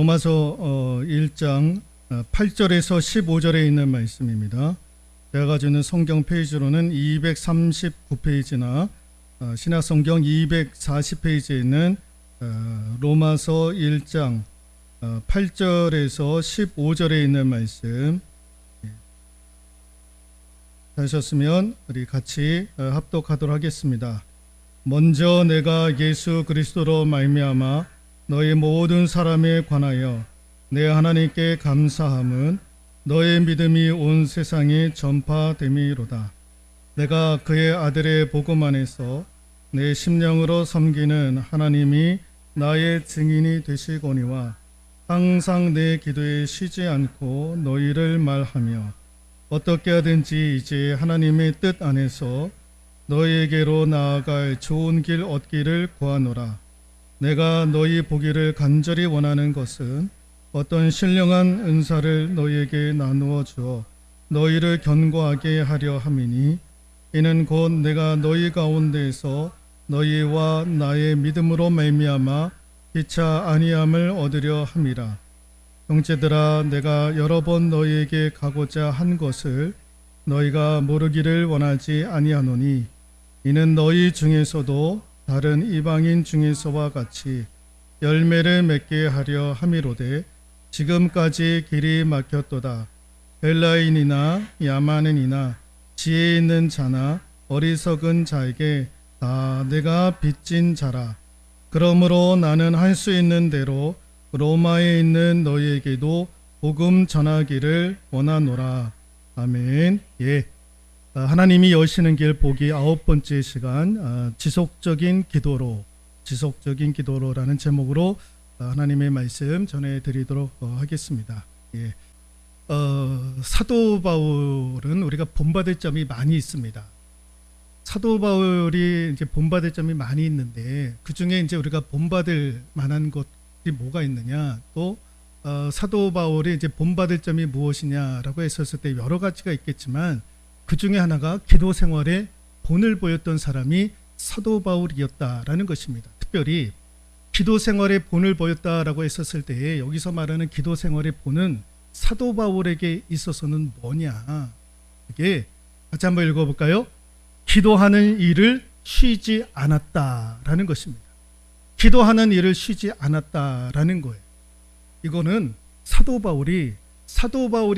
로마서 1장 8절에서 15절에 있는 말씀입니다. 제가 가지고 있는 성경 페이지로는 239페이지나 신약성경 240페이지에 있는 로마서 1장 8절에서 15절에 있는 말씀 하셨으면 우리 같이 합독하도록 하겠습니다. 먼저 내가 예수 그리스도로 말미암아 너희 모든 사람에 관하여 내 하나님께 감사함은 너의 믿음이 온 세상에 전파됨이로다. 내가 그의 아들의 복음 안에서 내 심령으로 섬기는 하나님이 나의 증인이 되시거니와 항상 내 기도에 쉬지 않고 너희를 말하며 어떻게 하든지 이제 하나님의 뜻 안에서 너희에게로 나아갈 좋은 길 얻기를 구하노라. 내가 너희 보기를 간절히 원하는 것은 어떤 신령한 은사를 너희에게 나누어 주어 너희를 견고하게 하려 함이니 이는 곧 내가 너희 가운데에서 너희와 나의 믿음으로 말미암아 피차 아니함을 얻으려 함이라. 형제들아, 내가 여러 번 너희에게 가고자 한 것을 너희가 모르기를 원하지 아니하노니 이는 너희 중에서도 다른 이방인 중에서와 같이 열매를 맺게 하려 함이로되 지금까지 길이 막혔도다. 헬라인이나 야만인이나 지혜 있는 자나 어리석은 자에게 다 내가 빚진 자라. 그러므로 나는 할 수 있는 대로 로마에 있는 너희에게도 복음 전하기를 원하노라. 아멘. 예. 하나님이 여시는 길 보기 9번째 시간 지속적인 기도로라는 제목으로 하나님의 말씀 전해드리도록 하겠습니다. 예. 사도 바울은 우리가 본받을 점이 많이 있습니다. 사도 바울이 이제 본받을 점이 많이 있는데 그 중에 이제 우리가 본받을 만한 것이 뭐가 있느냐, 또 사도 바울이 이제 본받을 점이 무엇이냐라고 했었을 때 여러 가지가 있겠지만 그 중에 하나가 기도 생활에 본을 보였던 사람이 사도 바울이었다라는 것입니다. 특별히 기도 생활에 본을 보였다라고 했었을 때 여기서 말하는 기도 생활의 본은 사도 바울에게 있어서는 뭐냐? 이게 같이 한번 읽어볼까요? 기도하는 일을 쉬지 않았다라는 것입니다. 기도하는 일을 쉬지 않았다라는 거예요. 이거는 사도 바울이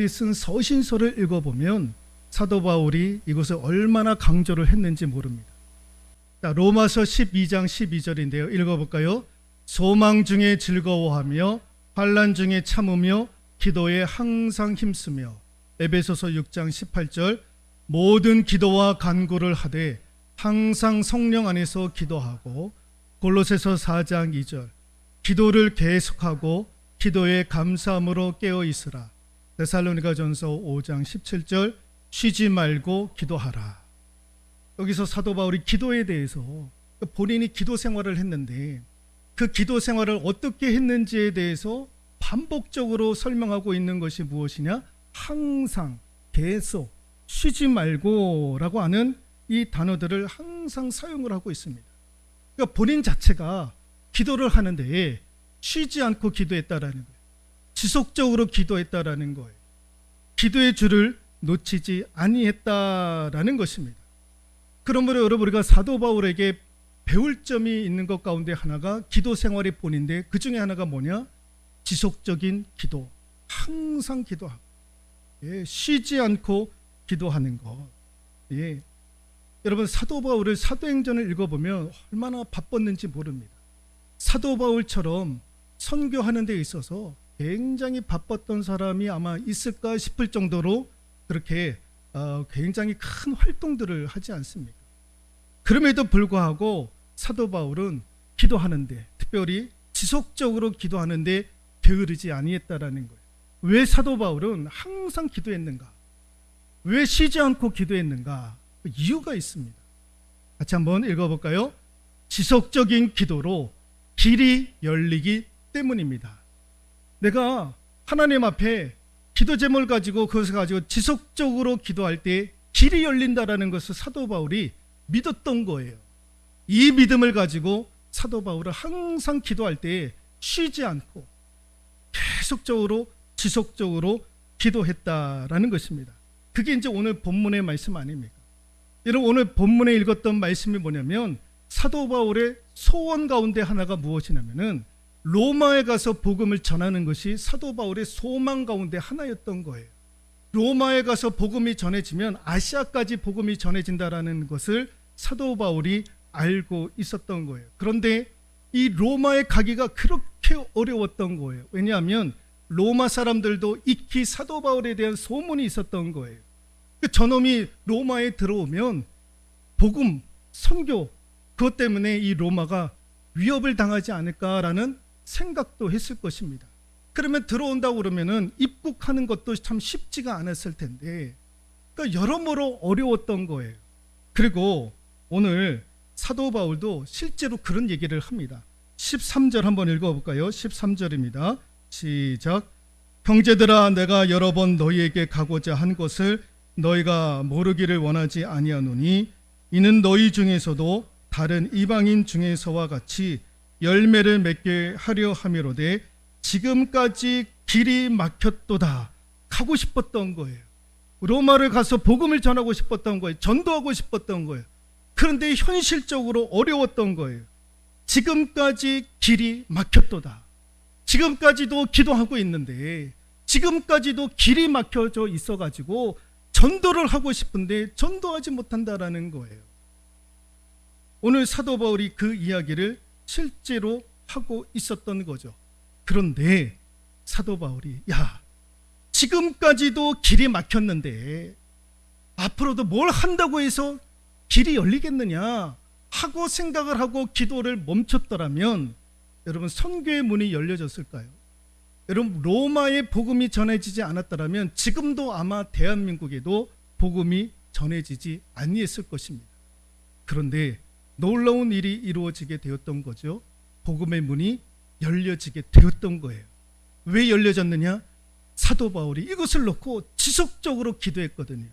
쓴 서신서를 읽어보면 사도 바울이 이것을 얼마나 강조를 했는지 모릅니다. 자, 로마서 12장 12절인데요. 읽어볼까요? 소망 중에 즐거워하며 환난 중에 참으며 기도에 항상 힘쓰며. 에베소서 6장 18절 모든 기도와 간구를 하되 항상 성령 안에서 기도하고. 골로새서 4장 2절 기도를 계속하고 기도에 감사함으로 깨어 있으라. 데살로니가전서 5장 17절 쉬지 말고 기도하라. 여기서 사도 바울이 기도에 대해서 본인이 기도 생활을 했는데 그 기도 생활을 어떻게 했는지에 대해서 반복적으로 설명하고 있는 것이 무엇이냐? 항상, 계속, 쉬지 말고 라고 하는 이 단어들을 항상 사용을 하고 있습니다. 그러니까 본인 자체가 기도를 하는데 쉬지 않고 기도했다라는 거예요. 지속적으로 기도했다라는 거예요. 기도의 줄을 놓치지 아니했다라는 것입니다. 그러므로 여러분, 우리가 사도 바울에게 배울 점이 있는 것 가운데 하나가 기도 생활의 본인데 그 중에 하나가 뭐냐? 지속적인 기도, 항상 기도하고, 예, 쉬지 않고 기도하는 것. 예. 여러분, 사도 바울을 사도행전을 읽어보면 얼마나 바빴는지 모릅니다. 사도 바울처럼 선교하는 데 있어서 굉장히 바빴던 사람이 아마 있을까 싶을 정도로 그렇게 굉장히 큰 활동들을 하지 않습니까? 그럼에도 불구하고 사도 바울은 기도하는데, 특별히 지속적으로 기도하는데 게으르지 아니했다라는 거예요. 왜 사도 바울은 항상 기도했는가? 왜 쉬지 않고 기도했는가? 이유가 있습니다. 같이 한번 읽어볼까요? 지속적인 기도로 길이 열리기 때문입니다. 내가 하나님 앞에 기도 제목을 가지고 그것을 가지고 지속적으로 기도할 때 길이 열린다라는 것을 사도 바울이 믿었던 거예요. 이 믿음을 가지고 사도 바울은 항상 기도할 때 쉬지 않고 계속적으로 지속적으로 기도했다라는 것입니다. 그게 이제 오늘 본문의 말씀 아닙니까? 여러분, 오늘 본문에 읽었던 말씀이 뭐냐면 사도 바울의 소원 가운데 하나가 무엇이냐면은 로마에 가서 복음을 전하는 것이 사도 바울의 소망 가운데 하나였던 거예요. 로마에 가서 복음이 전해지면 아시아까지 복음이 전해진다라는 것을 사도 바울이 알고 있었던 거예요. 그런데 이 로마에 가기가 그렇게 어려웠던 거예요. 왜냐하면 로마 사람들도 익히 사도 바울에 대한 소문이 있었던 거예요. 그 저놈이 로마에 들어오면 복음, 선교, 그것 때문에 이 로마가 위협을 당하지 않을까라는 생각도 했을 것입니다. 그러면 들어온다고 그러면은 입국하는 것도 참 쉽지가 않았을 텐데, 그러니까 여러모로 어려웠던 거예요. 그리고 오늘 사도 바울도 실제로 그런 얘기를 합니다. 13절 한번 읽어볼까요? 13절입니다. 시작. 형제들아, 내가 여러 번 너희에게 가고자 한 것을 너희가 모르기를 원하지 아니하노니 이는 너희 중에서도 다른 이방인 중에서와 같이 열매를 맺게 하려 함이로되 지금까지 길이 막혔도다. 가고 싶었던 거예요. 로마를 가서 복음을 전하고 싶었던 거예요. 전도하고 싶었던 거예요. 그런데 현실적으로 어려웠던 거예요. 지금까지 길이 막혔도다. 지금까지도 기도하고 있는데 지금까지도 길이 막혀져 있어가지고 전도를 하고 싶은데 전도하지 못한다라는 거예요. 오늘 사도 바울이 그 이야기를 실제로 하고 있었던 거죠. 그런데 사도 바울이 지금까지도 길이 막혔는데 앞으로도 뭘 한다고 해서 길이 열리겠느냐 하고 생각을 하고 기도를 멈췄더라면 여러분, 선교의 문이 열려졌을까요? 여러분, 로마의 복음이 전해지지 않았더라면 지금도 아마 대한민국에도 복음이 전해지지 아니했을 것입니다. 그런데 놀라운 일이 이루어지게 되었던 거죠. 복음의 문이 열려지게 되었던 거예요. 왜 열려졌느냐? 사도 바울이 이것을 놓고 지속적으로 기도했거든요.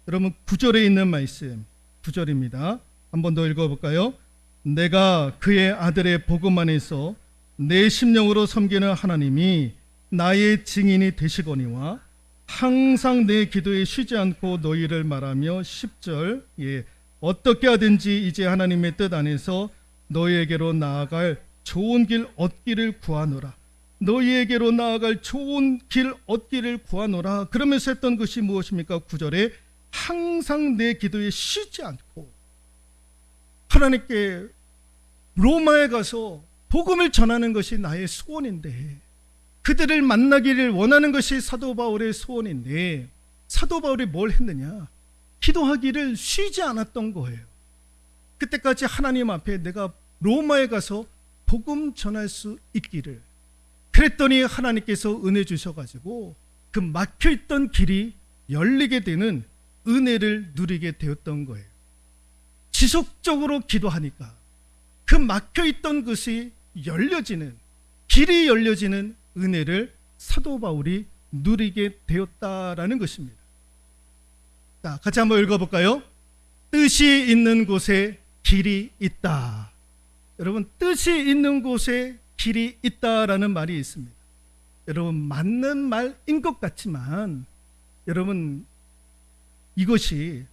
여러분, 9절에 있는 말씀, 9절입니다. 한 번 더 읽어볼까요? 내가 그의 아들의 복음 안에서 내 심령으로 섬기는 하나님이 나의 증인이 되시거니와 항상 내 기도에 쉬지 않고 너희를 말하며 10절 어떻게 하든지 이제 하나님의 뜻 안에서 너희에게로 나아갈 좋은 길 얻기를 구하노라. 너희에게로 나아갈 좋은 길 얻기를 구하노라. 그러면서 했던 것이 무엇입니까? 9절에 항상 내 기도에 쉬지 않고 하나님께 로마에 가서 복음을 전하는 것이 나의 소원인데, 그들을 만나기를 원하는 것이 사도 바울의 소원인데, 사도 바울이 뭘 했느냐? 기도하기를 쉬지 않았던 거예요. 그때까지 하나님 앞에 내가 로마에 가서 복음 전할 수 있기를, 그랬더니 하나님께서 은혜 주셔가지고 그 막혀있던 길이 열리게 되는 은혜를 누리게 되었던 거예요. 지속적으로 기도하니까 그 막혀있던 것이 열려지는, 길이 열려지는 은혜를 사도 바울이 누리게 되었다라는 것입니다. 자, 같이 한번 읽어볼까요? 뜻이 있는 곳에 길이 있다. 여러분, 뜻이 있는 곳에 길이 있다라는 말이 있습니다. 여러분, 맞는 말인 것 같지만 여러분, 이것이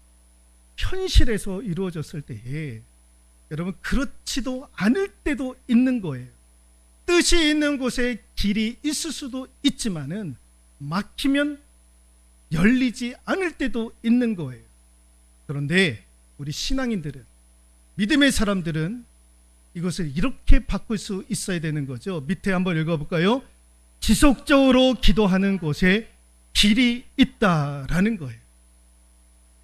현실에서 이루어졌을 때에 여러분, 그렇지도 않을 때도 있는 거예요. 뜻이 있는 곳에 길이 있을 수도 있지만은 막히면 열리지 않을 때도 있는 거예요. 그런데 우리 신앙인들은, 믿음의 사람들은 이것을 이렇게 바꿀 수 있어야 되는 거죠. 밑에 한번 읽어볼까요? 지속적으로 기도하는 곳에 길이 있다라는 거예요.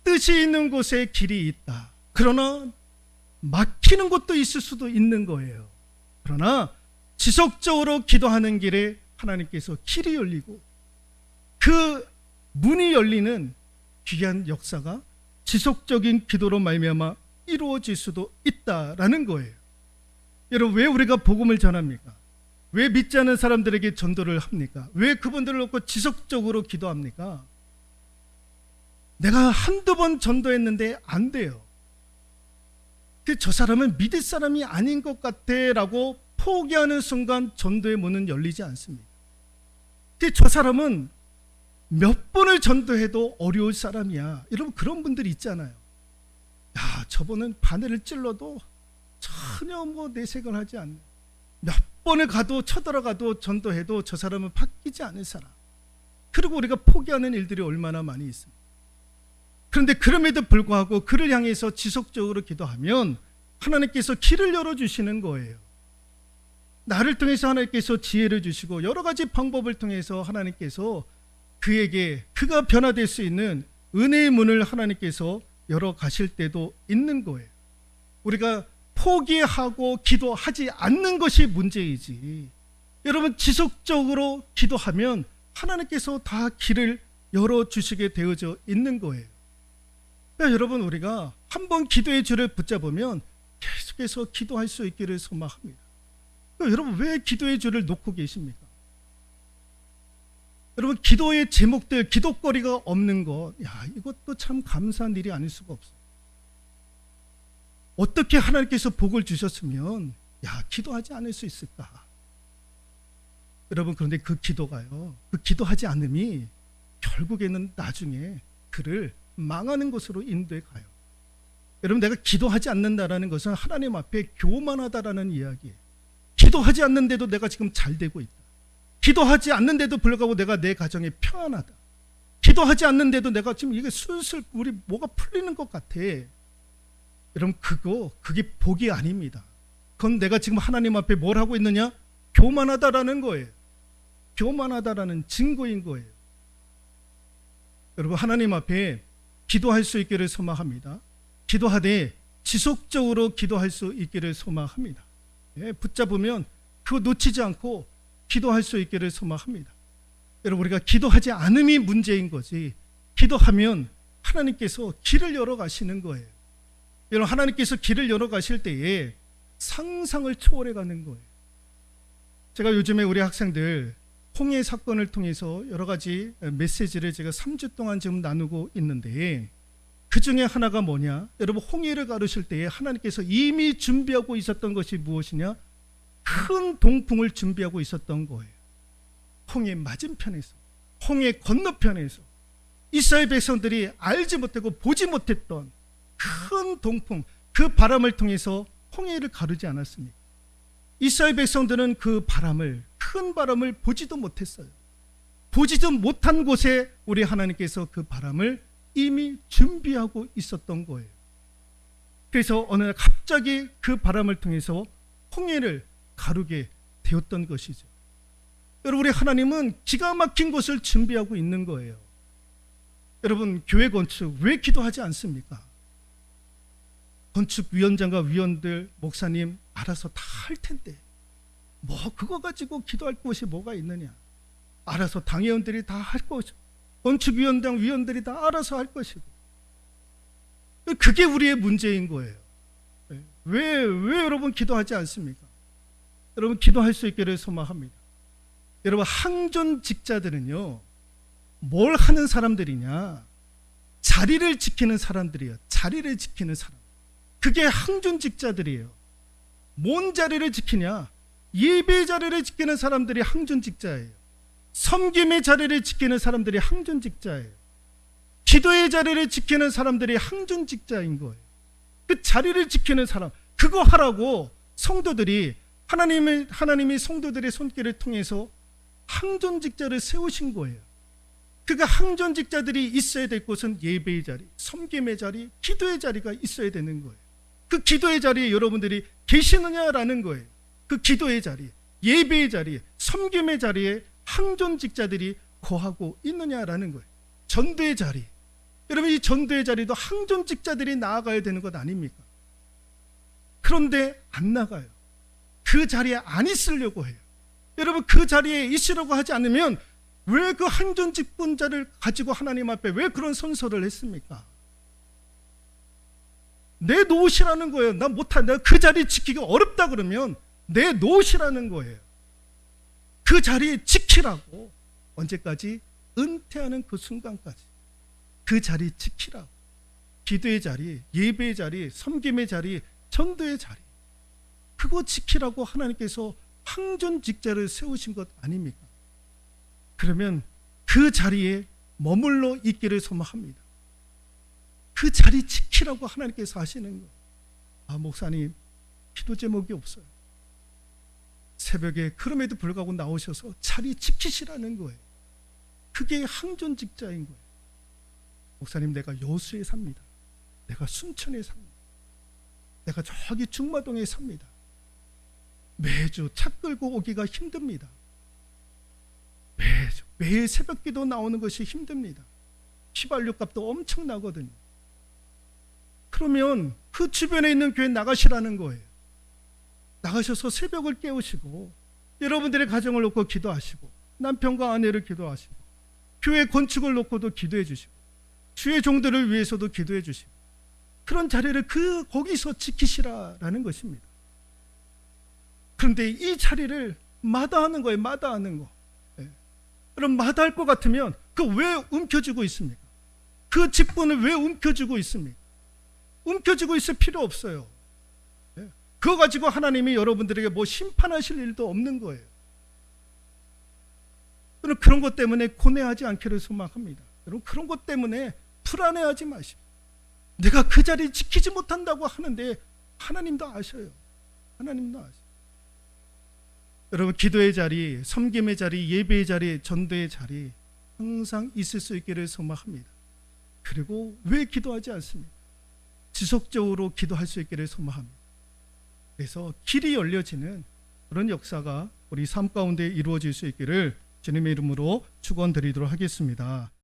뜻이 있는 곳에 길이 있다. 그러나 막히는 곳도 있을 수도 있는 거예요. 그러나 지속적으로 기도하는 길에 하나님께서 길이 열리고 그 문이 열리는 귀한 역사가 지속적인 기도로 말미암아 이루어질 수도 있다라는 거예요. 여러분, 왜 우리가 복음을 전합니까? 왜 믿지 않는 사람들에게 전도를 합니까? 왜 그분들을 놓고 지속적으로 기도합니까? 내가 한두 번 전도했는데 안 돼요. 저 사람은 믿을 사람이 아닌 것 같아 라고 포기하는 순간 전도의 문은 열리지 않습니다. 근데 저 사람은 몇 번을 전도해도 어려울 사람이야. 여러분 그런 분들이 있잖아요. 야, 저분은 바늘을 찔러도 전혀 내색을 하지 않는, 몇 번을 가도 쳐들어가도 전도해도 저 사람은 바뀌지 않을 사람. 그리고 우리가 포기하는 일들이 얼마나 많이 있습니다. 그런데 그럼에도 불구하고 그를 향해서 지속적으로 기도하면 하나님께서 길을 열어주시는 거예요. 나를 통해서 하나님께서 지혜를 주시고 여러 가지 방법을 통해서 하나님께서 그에게 그가 변화될 수 있는 은혜의 문을 하나님께서 열어 가실 때도 있는 거예요. 우리가 포기하고 기도하지 않는 것이 문제이지, 여러분 지속적으로 기도하면 하나님께서 다 길을 열어주시게 되어져 있는 거예요. 그러니까 여러분 우리가 한번 기도의 줄을 붙잡으면 계속해서 기도할 수 있기를 소망합니다. 그러니까 여러분 왜 기도의 줄을 놓고 계십니까? 여러분 기도의 제목들, 기도거리가 없는 것, 이것도 참 감사한 일이 아닐 수가 없어요. 어떻게 하나님께서 복을 주셨으면 기도하지 않을 수 있을까? 여러분 그런데 그 기도가요, 그 기도하지 않음이 결국에는 나중에 그를 망하는 것으로 인도해 가요. 여러분 내가 기도하지 않는다라는 것은 하나님 앞에 교만하다라는 이야기예요. 기도하지 않는데도 내가 지금 잘 되고 있다. 기도하지 않는데도 불구하고 내가 내 가정에 평안하다. 기도하지 않는데도 내가 지금 이게 슬슬 우리 뭐가 풀리는 것 같아. 여러분 그게 복이 아닙니다. 그건 내가 지금 하나님 앞에 뭘 하고 있느냐? 교만하다라는 거예요. 교만하다라는 증거인 거예요. 여러분 하나님 앞에 기도할 수 있기를 소망합니다. 기도하되 지속적으로 기도할 수 있기를 소망합니다. 붙잡으면 그거 놓치지 않고 기도할 수 있기를 소망합니다. 여러분 우리가 기도하지 않음이 문제인 거지, 기도하면 하나님께서 길을 열어 가시는 거예요. 여러분 하나님께서 길을 열어 가실 때에 상상을 초월해 가는 거예요. 제가 요즘에 우리 학생들 홍해 사건을 통해서 여러 가지 메시지를 제가 3주 동안 지금 나누고 있는데, 그 중에 하나가 뭐냐? 여러분 홍해를 가르실 때에 하나님께서 이미 준비하고 있었던 것이 무엇이냐? 큰 동풍을 준비하고 있었던 거예요. 홍해 맞은편에서, 홍해 건너편에서 이스라엘 백성들이 알지 못하고 보지 못했던 큰 동풍, 그 바람을 통해서 홍해를 가르지 않았습니까? 이스라엘 백성들은 그 바람을, 큰 바람을 보지도 못했어요. 보지도 못한 곳에 우리 하나님께서 그 바람을 이미 준비하고 있었던 거예요. 그래서 어느 날 갑자기 그 바람을 통해서 홍해를 가르게 되었던 것이죠. 여러분 우리 하나님은 기가 막힌 것을 준비하고 있는 거예요. 여러분 교회 건축 왜 기도하지 않습니까? 건축위원장과 위원들, 목사님 알아서 다 할 텐데 그거 가지고 기도할 것이 뭐가 있느냐? 알아서 당회원들이 다 할 것이고, 건축위원장 위원들이 다 알아서 할 것이고, 그게 우리의 문제인 거예요. 왜 여러분 기도하지 않습니까? 여러분 기도할 수 있기를 소망합니다. 여러분 항존직자들은요 뭘 하는 사람들이냐? 자리를 지키는 사람들이에요. 자리를 지키는 사람. 그게 항존직자들이에요. 뭔 자리를 지키냐? 예배 자리를 지키는 사람들이 항존직자예요. 섬김의 자리를 지키는 사람들이 항존직자예요. 기도의 자리를 지키는 사람들이 항존직자인 거예요. 그 자리를 지키는 사람, 그거 하라고 성도들이 하나님이 성도들의 손길을 통해서 항존직자를 세우신 거예요. 그가 항존직자들이 있어야 될 곳은 예배의 자리, 섬김의 자리, 기도의 자리가 있어야 되는 거예요. 그 기도의 자리에 여러분들이 계시느냐라는 거예요. 그 기도의 자리, 예배의 자리, 섬김의 자리에 항존직자들이 거하고 있느냐라는 거예요. 전도의 자리, 여러분 이 전도의 자리도 항존직자들이 나아가야 되는 것 아닙니까? 그런데 안 나가요. 그 자리에 안 있으려고 해요. 여러분 그 자리에 있으려고 하지 않으면 왜 그 항존직분자를 가지고 하나님 앞에 왜 그런 선서를 했습니까? 내놓으시라는 거예요. 나 못한다. 그 자리 지키기가 어렵다 그러면 내놓으시라는 거예요. 그 자리 지키라고. 언제까지? 은퇴하는 그 순간까지 그 자리 지키라고. 기도의 자리, 예배의 자리, 섬김의 자리, 전도의 자리, 그거 지키라고 하나님께서 항존직자를 세우신 것 아닙니까? 그러면 그 자리에 머물러 있기를 소망합니다. 그 자리 지키라고 하나님께서 하시는 거예요. 아, 목사님, 기도 제목이 없어요. 새벽에 그럼에도 불구하고 나오셔서 자리 지키시라는 거예요. 그게 항존직자인 거예요. 목사님, 내가 여수에 삽니다. 내가 순천에 삽니다. 내가 저기 중마동에 삽니다. 매주 차 끌고 오기가 힘듭니다. 매일 새벽기도 나오는 것이 힘듭니다. 휘발유 값도 엄청나거든요. 그러면 그 주변에 있는 교회 나가시라는 거예요. 나가셔서 새벽을 깨우시고 여러분들의 가정을 놓고 기도하시고 남편과 아내를 기도하시고 교회 건축을 놓고도 기도해 주시고 주의 종들을 위해서도 기도해 주시고 그런 자리를 거기서 지키시라라는 것입니다. 그런데 이 자리를 마다하는 거예요. 마다하는 거. 그럼 마다할 것 같으면 그 왜 움켜쥐고 있습니까? 그 직분을 왜 움켜쥐고 있습니까? 움켜쥐고 있을 필요 없어요. 그거 가지고 하나님이 여러분들에게 뭐 심판하실 일도 없는 거예요. 그런 것 때문에 고뇌하지 않기를 소망합니다. 여러분, 그런 것 때문에 불안해하지 마십시오. 내가 그 자리 지키지 못한다고 하는데 하나님도 아셔요. 하나님도 아셔요. 여러분, 기도의 자리, 섬김의 자리, 예배의 자리, 전도의 자리 항상 있을 수 있기를 소망합니다. 그리고 왜 기도하지 않습니까? 지속적으로 기도할 수 있기를 소망합니다. 그래서 길이 열려지는 그런 역사가 우리 삶 가운데 이루어질 수 있기를 주님의 이름으로 축원드리도록 하겠습니다.